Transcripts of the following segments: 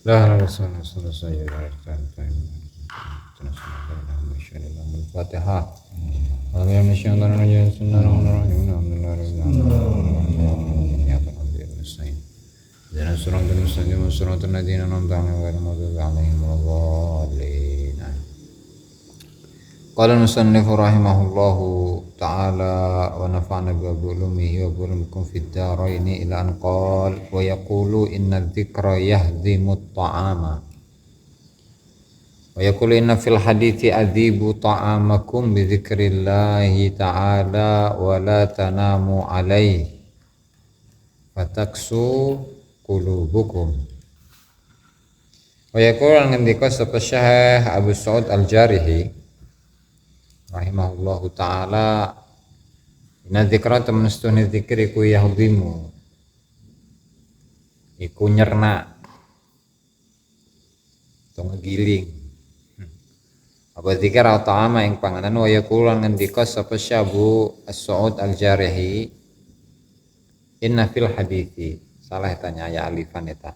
لا لا سنة الفاتحة اللهم نشهد أن لا إله إلا اهدنا الصراط المستقيم صراط الذين أنعمت عليهم غير المغضوب عليهم ولا الضالين. قال المصنف رحمه الله تعالى ونفعنا بعلومه وبعلومكم في الدارين إلى أن قال ويقول إن الذكر يهدم الطعام ويقول إن في الحديث أذيبوا طعامكم بذكر الله تعالى ولا تناموا عليه fataksu qulubukum. Wa yaqul ngendika sapa Syekh Abu Sa'ud Al-Jarihi rahimahullahu taala, inna dzikra temen stune zikir iku yahdimu iku nyerna atau ngegiling apa zikir atau ta'ama ing panganan. Wa yaqul ngendika sapa Syekh Abu Sa'ud Al-Jarihi, inna fil hadithi salah tanya ya alifan eta.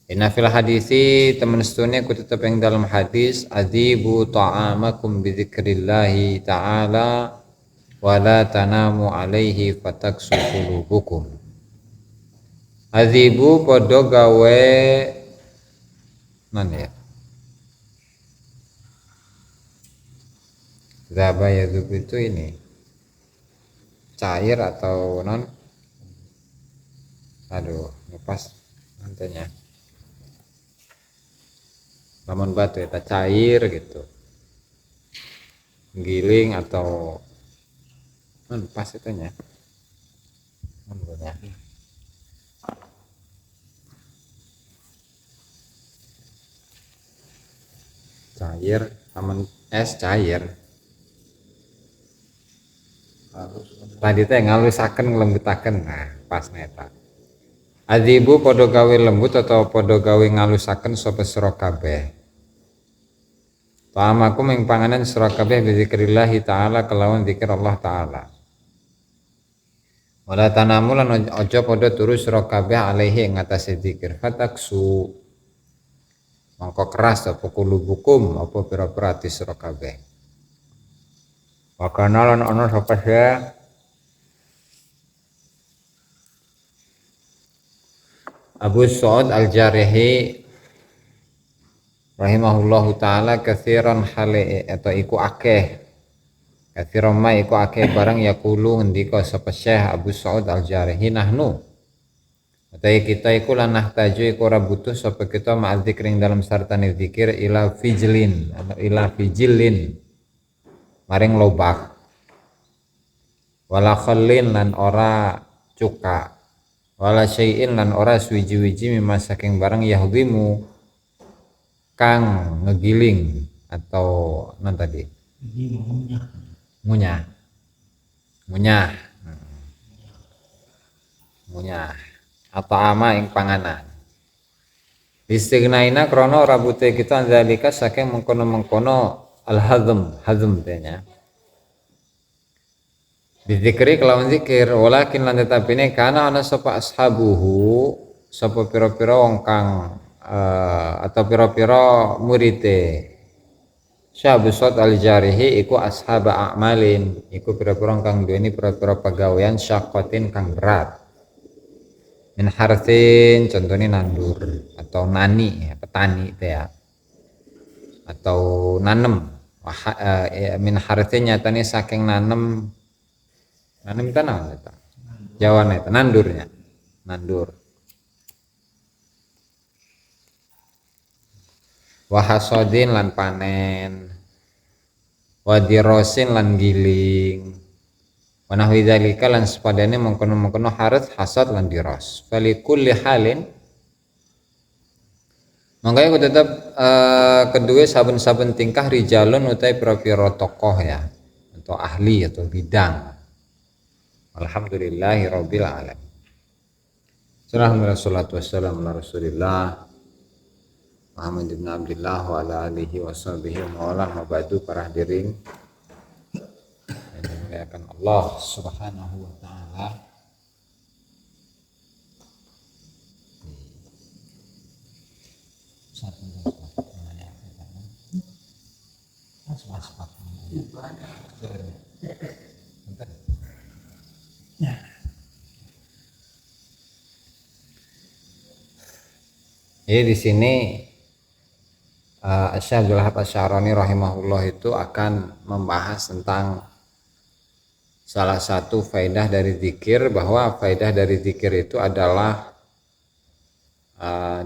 Inna fil hadisi temen setune ku tetep yang dalam hadis adzibu ta'amakum bi dzikrillahi ta'ala wa la tanamu alaihi fataksu qulubukum. Adzibu padha gawe mana ya? Zaba yadzub itu ini cair atau non? Aduh, lepas nantinya. Lamun batu eta cair gitu, giling atau pas itunya cair aman es cair tadi teh ngalusaken nglembutaken. Nah pas neta adzibu podo gawe lembut atau podo gawe ngalusaken sapa sira kabeh. Ta'amaku ing panganan sira kabeh bi dzikrillah taala kelawan zikir Allah taala. Wala tanamu lan aja podo turu sira kabeh alaihi ing atase zikir. Fataksu mangko keras apa kulubukum apa pira-pira ati sira kabeh. Wa kana lan ana sapa Abu Sa'ud Al-Jarihi rahimahullahu taala katsiran hale atau iku akeh katsiran ma iku akeh barang yaqulu ngendika sapa Syekh Abu Sa'ud Al-Jarihi nahnu utai kita iku lan nahtaju iku ora butuh sapa kita ma'al dzikring dalam sartane zikir ila fijlin atau ila fijilin maring lobak wala khallin lan ora cuka wala syai'in lan ora suwiji-wiji mimma saking barang yahdimu kang ngegiling atau non tadi ngunyah atau ama ing panganan istignaina krana ora butuh kita zalika saking mengkono-mengkono hazm tanya bizikri kelawan zikir walakin lan tetapine kana ana sapa ashabuhu sapa pira-pira wong kang atau pira-pira murite Syekh Sa'd Al-Jarihi iku ashab a'malin iku pira-pira kang duweni pira-pira pagawean syaqatin kang berat min harthin contohnya nandur atau nani petani itu ya atau nanem min harthin nyatane saking nanem itu naon eta jawane eta nandur wahasodin lan panen wadirosin lan giling wanahwi dzalika lan sepadane mengkono-mengkono harus hasad lan diros falikulli halin makanya aku tetap kedua saben-saben tingkah rijalun utai pira-pira tokoh ya atau ahli atau bidang. Alhamdulillahi rabbil alamin. Salatu wassalamu ala Rasulillah Muhammad ibn Abdullah wa ala alihi wa sahbihi wa ala mabadu para hadirin yang dimuliakan Allah Subhanahu wa taala. Jadi di sini Syekh Abdul Wahab Asy-Sya'rani rahimahullah itu akan membahas tentang salah satu faedah dari zikir, bahwa faedah dari zikir itu adalah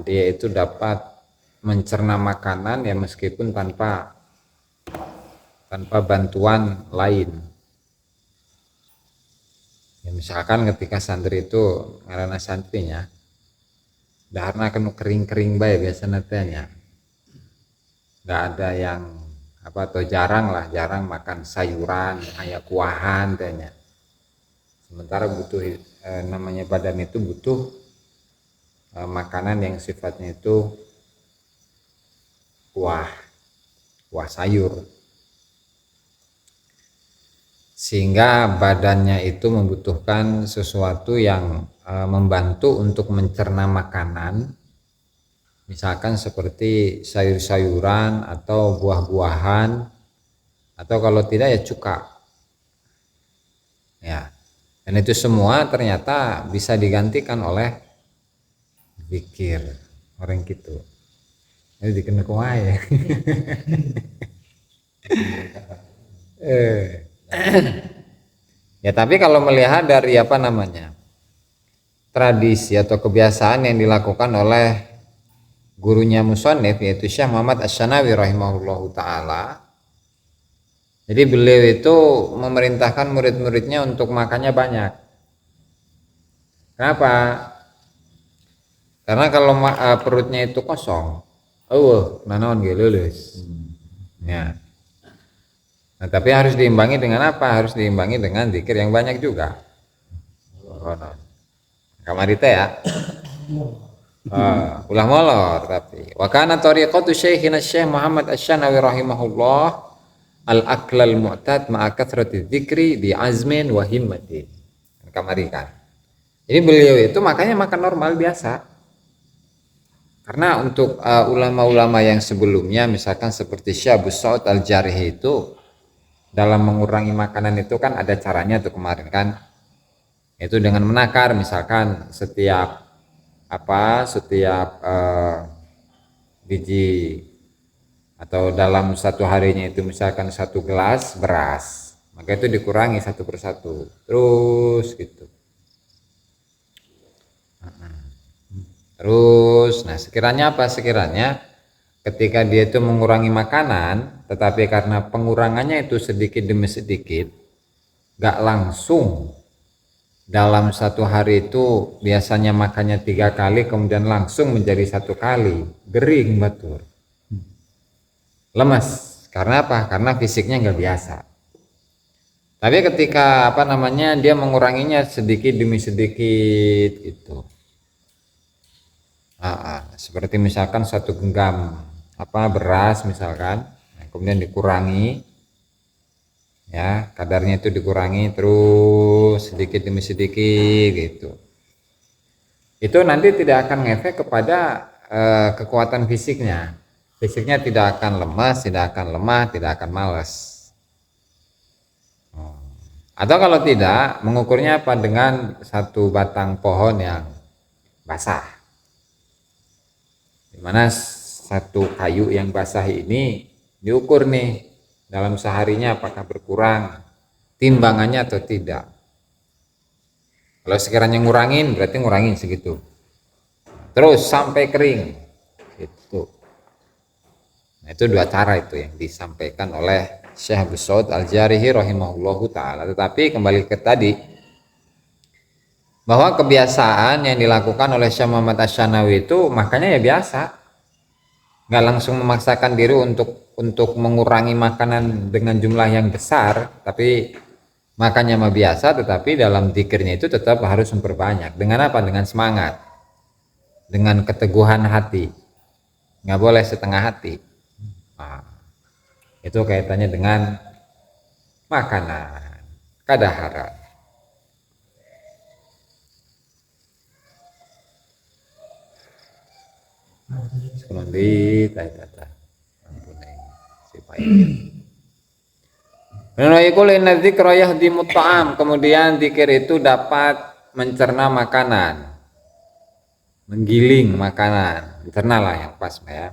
dia itu dapat mencerna makanan ya meskipun tanpa bantuan lain. Ya, misalkan ketika santri itu karena santrinya dahar kenu kering-kering bae biasa netenya, nggak ada yang apa atau jarang makan sayuran kayak kuahan tanya. Sementara butuh namanya badan itu butuh makanan yang sifatnya itu kuah sayur, sehingga badannya itu membutuhkan sesuatu yang membantu untuk mencerna makanan, misalkan seperti sayur-sayuran atau buah-buahan, atau kalau tidak ya cuka ya. Dan itu semua ternyata bisa digantikan oleh zikir orang gitu. Ini dikenal kuai ya. Ya tapi kalau melihat dari apa namanya tradisi atau kebiasaan yang dilakukan oleh gurunya musannif yaitu Syekh Muhammad Asy-Syanawi rahimahullahu taala, jadi beliau itu memerintahkan murid-muridnya untuk makannya banyak. Kenapa? Karena kalau perutnya itu kosong, naon ge leuleus. Ya. Nah, tapi harus diimbangi dengan apa? Harus diimbangi dengan zikir yang banyak juga. Oh, no. Kamari teh ya. Ulah molor tapi. Wa kana tariqatu Syekhina Syekh Muhammad Asy-Syanawi rahimahullah al-aklal mu'tad ma'a kathrati dzikri bi azmin wa himmati. Kamari kan. Jadi beliau itu makanya makan normal biasa. Karena untuk ulama-ulama yang sebelumnya misalkan seperti Syekh Abu Sa'ud Al-Jarihi itu dalam mengurangi makanan itu kan ada caranya tuh kemarin kan, itu dengan menakar misalkan setiap biji atau dalam satu harinya itu misalkan 1 gelas beras, maka itu dikurangi satu persatu terus gitu. Terus nah sekiranya ketika dia itu mengurangi makanan, tetapi karena pengurangannya itu sedikit demi sedikit, gak langsung dalam satu hari itu biasanya makannya 3 kali kemudian langsung menjadi 1 kali, gering batur, lemas. Karena apa? Karena fisiknya nggak biasa. Tapi ketika dia menguranginya sedikit demi sedikit gitu. Seperti misalkan 1 genggam beras misalkan, nah, kemudian dikurangi ya, kadarnya itu dikurangi terus sedikit demi sedikit gitu. Itu nanti tidak akan ngefek kepada kekuatan fisiknya. Fisiknya tidak akan lemas, tidak akan lemah, tidak akan malas. Atau kalau tidak, mengukurnya apa? Dengan 1 batang pohon yang basah, dimana 1 kayu yang basah ini diukur nih dalam seharinya apakah berkurang timbangannya atau tidak. Kalau sekiranya ngurangin berarti ngurangin segitu terus sampai kering gitu. Nah, itu 2 cara itu yang disampaikan oleh Syekh Abu Sa'ud Al-Jarihi rahimahullahu taala. Tetapi kembali ke tadi, bahwa kebiasaan yang dilakukan oleh Syekh Muhammad Asy-Syanawi itu makanya ya biasa, nggak langsung memaksakan diri untuk mengurangi makanan dengan jumlah yang besar, tapi makannya mah biasa, tetapi dalam zikirnya itu tetap harus memperbanyak. Dengan apa? Dengan semangat, dengan keteguhan hati, nggak boleh setengah hati. Nah, itu kaitannya dengan makanan kadaharan. Sekolon di tata ampun si paikir. Menurut iku inna dzikra yahdimu ta'am, kemudian zikir itu dapat mencerna makanan, menggiling makanan, mencerna lah yang pas ya.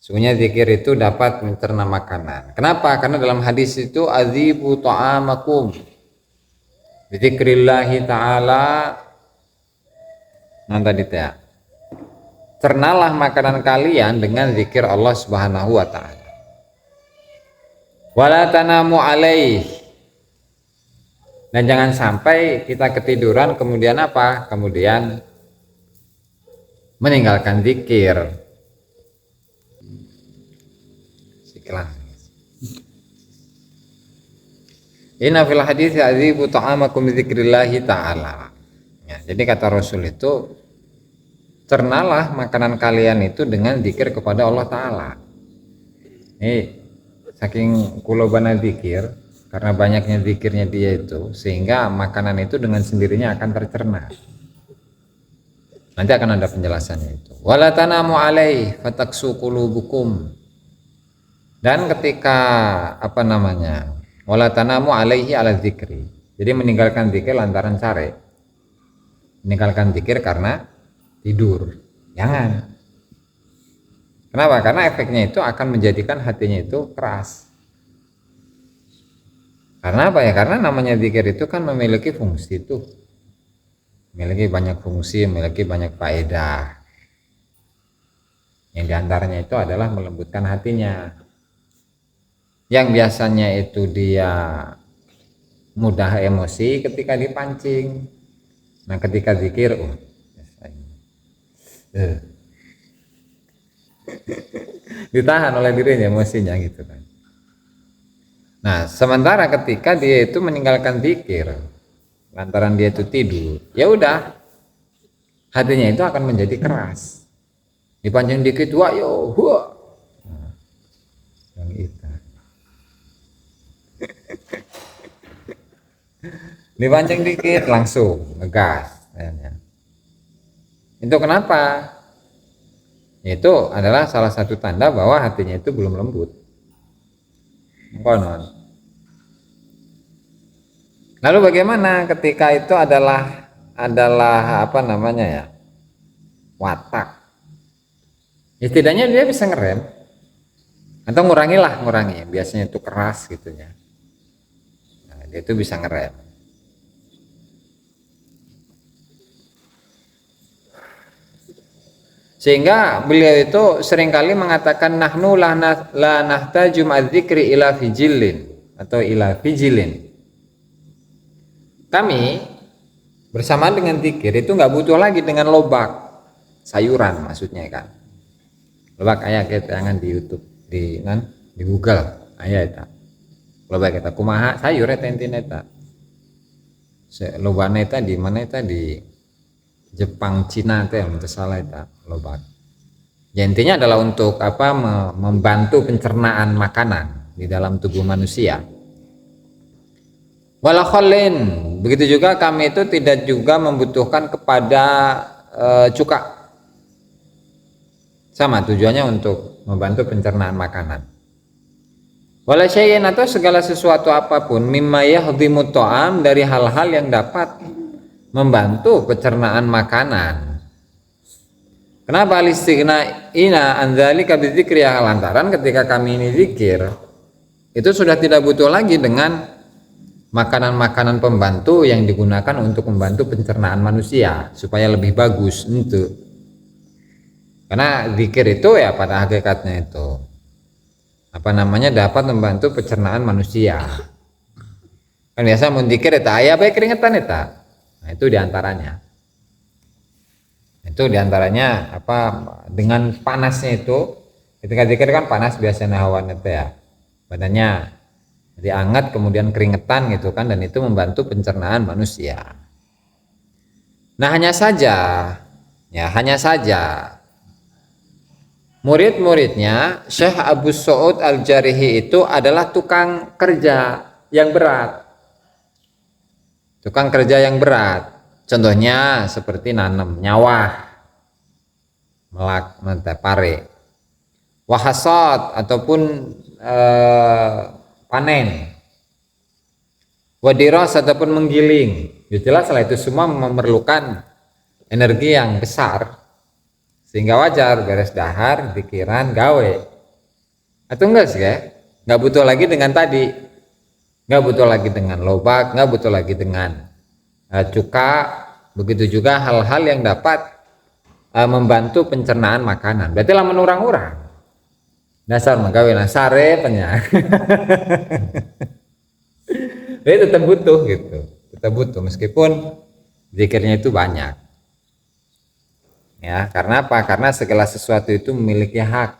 Sungguhnya zikir itu dapat mencerna makanan. Kenapa? Karena dalam hadis itu adzibu ta'amakum bizikrillahi ta'ala, nanti ya. Cernalah makanan kalian dengan zikir Allah Subhanahu wa taala. Wala tanamu alaih, dan jangan sampai kita ketiduran kemudian apa? Kemudian meninggalkan zikir. Sekilas. Inna fil hadits adzibu ta'amakum bizikrillahi ta'ala. Ya, jadi kata Rasul itu, cernalah makanan kalian itu dengan zikir kepada Allah Ta'ala. Saking kulobana zikir, karena banyaknya zikirnya dia itu, sehingga makanan itu dengan sendirinya akan tercerna. Nanti akan ada penjelasannya itu. Wala tanamu alaih fataksu qulubukum. Dan ketika wala tanamu alaihi ala zikri. Jadi meninggalkan zikir lantaran sare. Meninggalkan zikir karena tidur. Jangan. Kenapa? Karena efeknya itu akan menjadikan hatinya itu keras. Karena apa ya? Karena namanya zikir itu kan memiliki fungsi itu. Memiliki banyak fungsi, memiliki banyak faedah. Yang diantaranya itu adalah melembutkan hatinya. Yang biasanya itu dia mudah emosi ketika dipancing. Nah ketika zikir, ditahan oleh dirinya emosinya gitu kan. Nah sementara ketika dia itu meninggalkan zikir lantaran dia itu tidur, ya udah hatinya itu akan menjadi keras. Dipancing dikit, wah yo, wah. Nah, yang itu. Dipancing dikit langsung ngegas. Itu kenapa? Itu adalah salah satu tanda bahwa hatinya itu belum lembut. Konon. Lalu bagaimana ketika itu adalah watak. Setidaknya dia bisa ngerem atau ngurangi. Biasanya itu keras gitu ya. Nah, dia itu bisa ngerem. Sehingga beliau itu seringkali mengatakan nahnu la nahtaju ma'dzikri ila fijilin atau ila fijilin. Kami bersamaan dengan zikir itu nggak butuh lagi dengan lobak sayuran maksudnya kan. Lobak ayat jangan di YouTube, di Google ayat eta. Lobak eta kumaha sayur eta intina eta. Lobana eta di mana eta di Jepang, Cina teh yang salah itu lobak. Ya, intinya adalah untuk membantu pencernaan makanan di dalam tubuh manusia. Wala kholin, begitu juga kami itu tidak juga membutuhkan kepada cuka. Sama tujuannya untuk membantu pencernaan makanan. Wala syai'in atau segala sesuatu apapun mimma yahdhimu ta'am, dari hal-hal yang dapat membantu pencernaan makanan. Kenapa alistighna ina andzalika bidzikri, lantaran ketika kami ini zikir itu sudah tidak butuh lagi dengan makanan-makanan pembantu yang digunakan untuk membantu pencernaan manusia supaya lebih bagus untuk. Karena zikir itu ya pada hakikatnya itu dapat membantu pencernaan manusia. Kan biasa mun zikir eta aya bae keringetan eta. Nah, itu diantaranya. Dengan panasnya itu, ketika zikir kan panas biasanya hawa itu ya, badannya jadi hangat kemudian keringetan gitu kan, dan itu membantu pencernaan manusia. Nah hanya saja murid-muridnya Syekh Abu Su'ud Al-Jarihi itu adalah tukang kerja yang berat. Contohnya seperti nanam nyawah. melak pare. Wahasad ataupun panen. Wadiras ataupun menggiling. Ya jelas lah itu semua memerlukan energi yang besar. Sehingga wajar beres dahar, pikiran, gawe. Atau enggak sih ya? Enggak butuh lagi dengan tadi. Enggak butuh lagi dengan lobak, enggak butuh lagi dengan cuka. Begitu juga hal-hal yang dapat membantu pencernaan makanan. Berarti lamun orang-orang. Dasar magawe sare penya. Jadi tetap butuh gitu. Tetap butuh meskipun zikirnya itu banyak. Ya, karena apa? Karena segala sesuatu itu memiliki hak.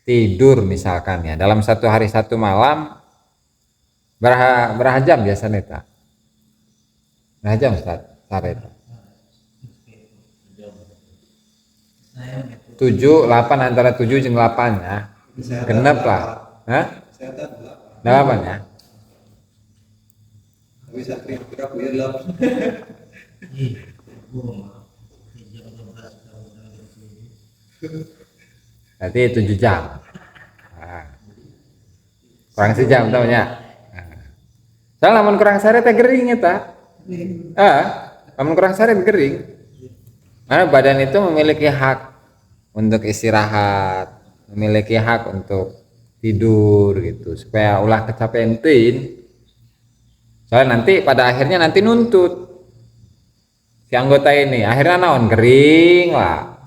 Tidur misalkan ya, dalam satu hari satu malam berapa jam biasanya ta? Berapa jam Ustaz? Sare itu. 7, 8 antara 7 dan 8 ya. Genep lah. Hah? 8 ya. Bisa kira-kira 8. Berarti 7 jam. Nah, kurang sejam tahunya. Soalnya lamun kurang sare teh gering eta. Lamun kurang sare gering. Karena badan itu memiliki hak untuk istirahat, memiliki hak untuk tidur gitu, supaya ulah kecapean tin. Soalnya nanti pada akhirnya nanti nuntut si anggota ini, akhirnya naon gering lah.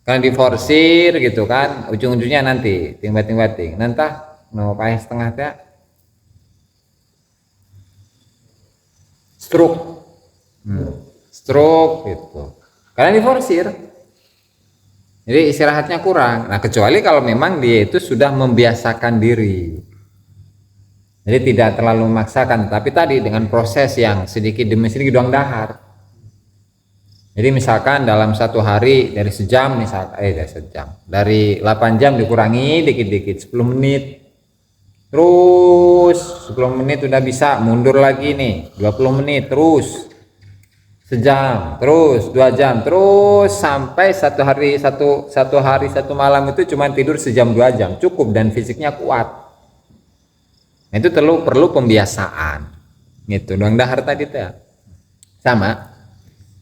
Kan diforsir gitu kan, ujung-ujungnya nanti ting-bating nantah no paling setengah teh stroke gitu karena diforsir, jadi istirahatnya kurang. Nah kecuali kalau memang dia itu sudah membiasakan diri, jadi tidak terlalu memaksakan, tapi tadi dengan proses yang sedikit demi sedikit doang dahar. Jadi misalkan dalam satu hari dari sejam misalkan dari 8 jam dikurangi dikit-dikit 10 menit, terus 10 menit udah bisa mundur lagi nih 20 menit, terus sejam, terus 2 jam, terus sampai satu hari satu malam itu cuma tidur sejam 2 jam cukup dan fisiknya kuat. Nah, itu perlu pembiasaan gitu doang dahar tadi tuh sama.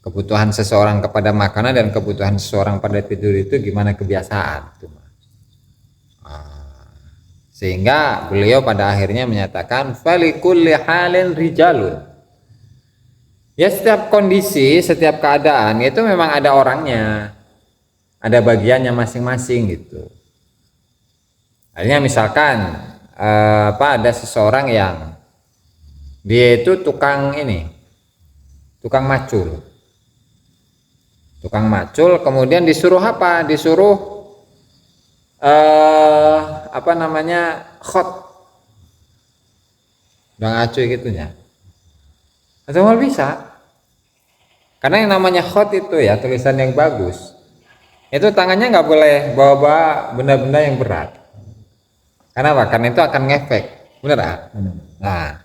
Kebutuhan seseorang kepada makanan dan kebutuhan seseorang pada tidur itu gimana kebiasaan. Sehingga beliau pada akhirnya menyatakan falikulli halin rijalun. Ya setiap kondisi, setiap keadaan itu memang ada orangnya, ada bagiannya masing-masing gitu. Artinya misalkan ada seseorang yang dia itu tukang kemudian disuruh apa? Disuruh khot bang acuy gitunya. Atau mal bisa. Karena yang namanya khot itu ya tulisan yang bagus. Itu tangannya nggak boleh bawa benda-benda yang berat. Karena apa? Karena itu akan ngefek. Bener ah? Nah.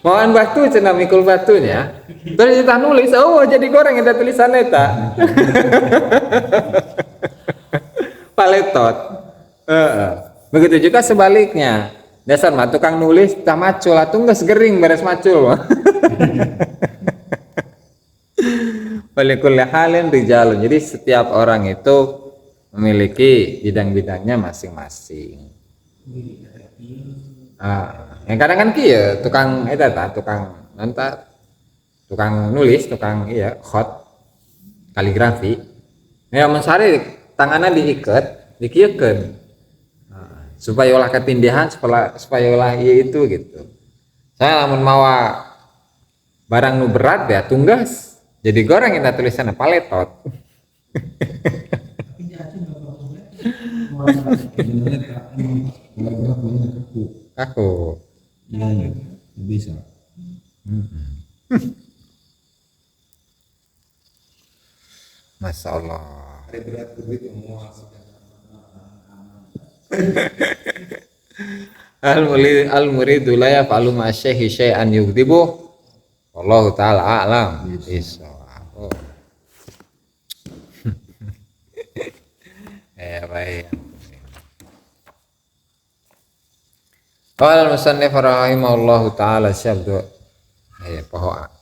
Mauan batu cenah mikul batunya. Terus kita nulis, oh jadi goreng kita tulisan eta. Paletot. Begitu juga sebaliknya. Dasar mah tukang nulis tak macul atuh geus gering beres macul. Walikul halin rijalun. Jadi setiap orang itu memiliki bidang-bidangnya masing-masing. Yang kadang kan kieu tukang tukang nulis, tukang khot kaligrafi. Ya mensari tanganna diiket, dikiekeun. Supaya ulah ketindihan, supaya ulah itu gitu. Saya lamun mawa barang nu berat ya tunggas. Jadi goreng kita tulisannya paletot. Aku iya bisa. Masya Allah. Al muridu la yaf'alu ma syai'i syai'an yughdibu Wallahu taala a'lam. Oh. Ya baik. Qala al-musannif rahimahullahu taala syabdu. Ya pokok